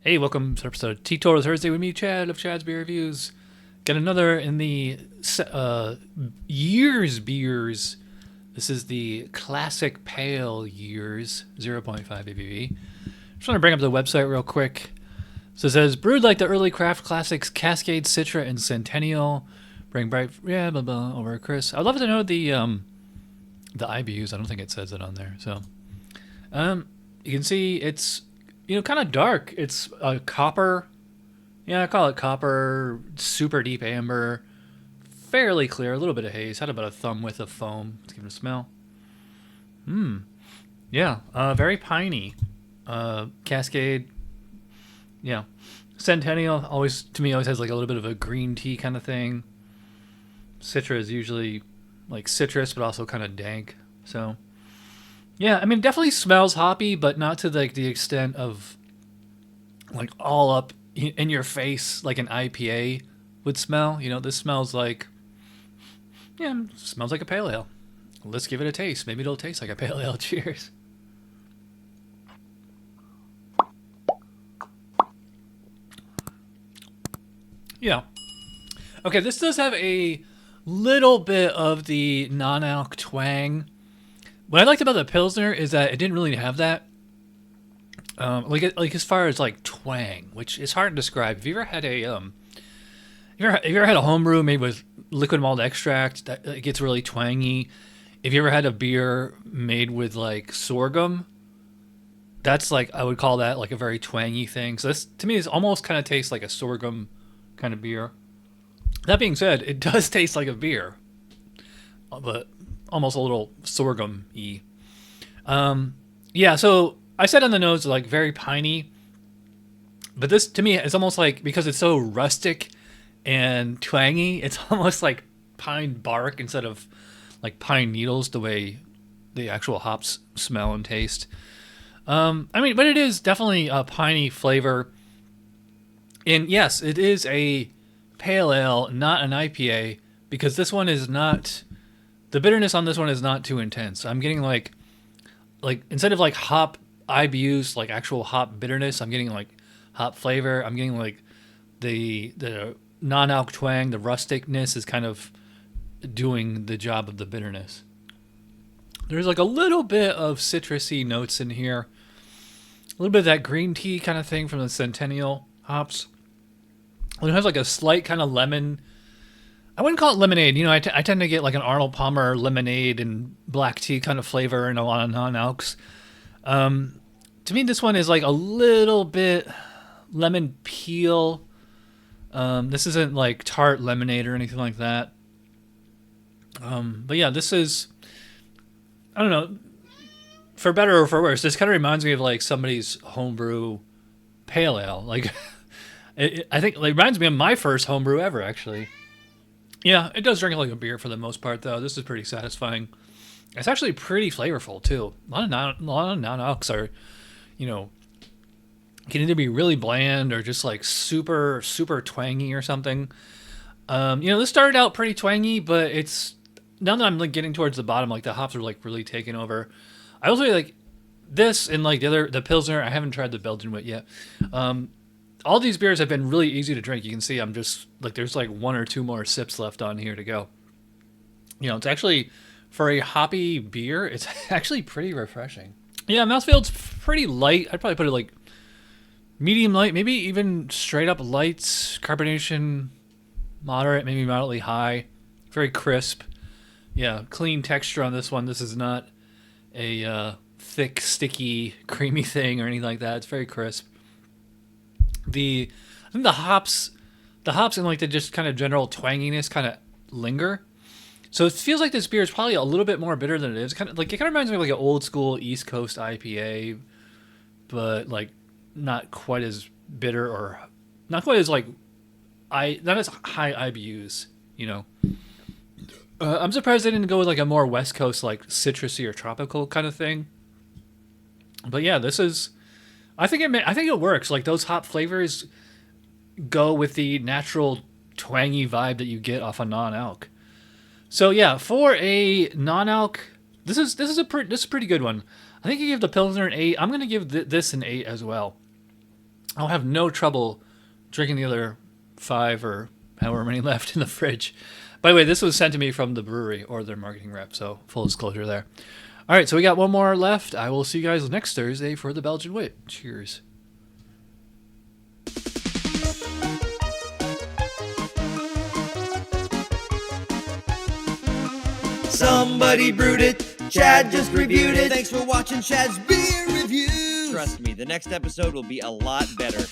Hey, welcome to episode Teetotaler Thursday with me, Chad of Chad's Beer Reviews. Got another in the years beers. This is the classic pale years 0.5 ABV. Just want to bring up the website real quick. So it says brewed like the early craft classics Cascade, Citra, and Centennial. Bring bright, yeah, blah blah. Over Chris. I'd love to know the IBUs. I don't think it says it on there. So, you can see it's kind of dark. It's a copper. Yeah, I call it copper. Super deep amber. Fairly clear. A little bit of haze. Had about a thumb width of foam. Let's give it a smell. Yeah. Very piney. Cascade. Yeah. Centennial always has like a little bit of a green tea kind of thing. Citra is usually like citrus, but also kind of dank. So, yeah, I mean, it definitely smells hoppy, but not to like the extent of like all up in your face like an IPA would smell. This smells like, smells like a pale ale. Let's give it a taste. Maybe it'll taste like a pale ale. Cheers. Yeah. Okay, this does have a little bit of the non-alc twang. What I liked about the Pilsner is that it didn't really have that. Like as far as like twang, which is hard to describe. Have you ever had a have you ever had a homebrew made with liquid malt extract that it gets really twangy? If you ever had a beer made with like sorghum, that's like I would call that like a very twangy thing. So this to me is almost kind of tastes like a sorghum kind of beer. That being said, it does taste like a beer, but almost a little sorghum-y. Yeah, so I said on the nose like very piney, but this to me is almost like, because it's so rustic and twangy, it's almost like pine bark instead of like pine needles, the way the actual hops smell and taste. But it is definitely a piney flavor. And yes, it is a pale ale, not an IPA, because this one is not, the bitterness on this one is not too intense. I'm getting like instead of like hop IBUs, like actual hop bitterness, I'm getting like hop flavor. I'm getting like the non-alc twang, the rusticness is kind of doing the job of the bitterness. There's like a little bit of citrusy notes in here. A little bit of that green tea kind of thing from the Centennial hops. It has like a slight kind of lemon. I wouldn't call it lemonade. I tend to get like an Arnold Palmer lemonade and black tea kind of flavor and a lot of non-alcs. To me, this one is like a little bit lemon peel. This isn't like tart lemonade or anything like that. But yeah, this is, I don't know, for better or for worse, this kind of reminds me of like somebody's homebrew pale ale. Like, I think it reminds me of my first homebrew ever, actually. Yeah, it does drink like a beer for the most part, though. This is pretty satisfying. It's actually pretty flavorful, too. A lot of non-alcs are, can either be really bland or just like super, super twangy or something. This started out pretty twangy, but it's, now that I'm like getting towards the bottom, like the hops are like really taking over. I also like this and like the Pilsner. I haven't tried the Belgian wit yet. All these beers have been really easy to drink. You can see I'm just like, there's like one or two more sips left on here to go. It's actually, for a hoppy beer, it's actually pretty refreshing. Yeah, mouthfield's pretty light. I'd probably put it like medium light, maybe even straight up light. Carbonation, moderate, maybe moderately high. Very crisp. Yeah, clean texture on this one. This is not a thick, sticky, creamy thing or anything like that. It's very crisp. I think the hops and like the just kind of general twanginess kind of linger. So it feels like this beer is probably a little bit more bitter than it is. It kind of reminds me of like an old school East Coast IPA, but like not quite as bitter or not quite as like not as high IBUs. I'm surprised they didn't go with like a more West Coast like citrusy or tropical kind of thing. But yeah, this is. I think it works. Like those hop flavors go with the natural twangy vibe that you get off a non-alc. So yeah, for a non-alc, this is a pretty good one. I think you give the Pilsner an 8. I'm gonna give this an 8 as well. I'll have no trouble drinking the other 5 or however many left in the fridge. By the way, this was sent to me from the brewery or their marketing rep, so full disclosure there. All right, so we got one more left. I will see you guys next Thursday for the Belgian Wit. Cheers. Somebody brewed it. Chad just reviewed it. Thanks for watching Chad's Beer Review. Trust me, the next episode will be a lot better.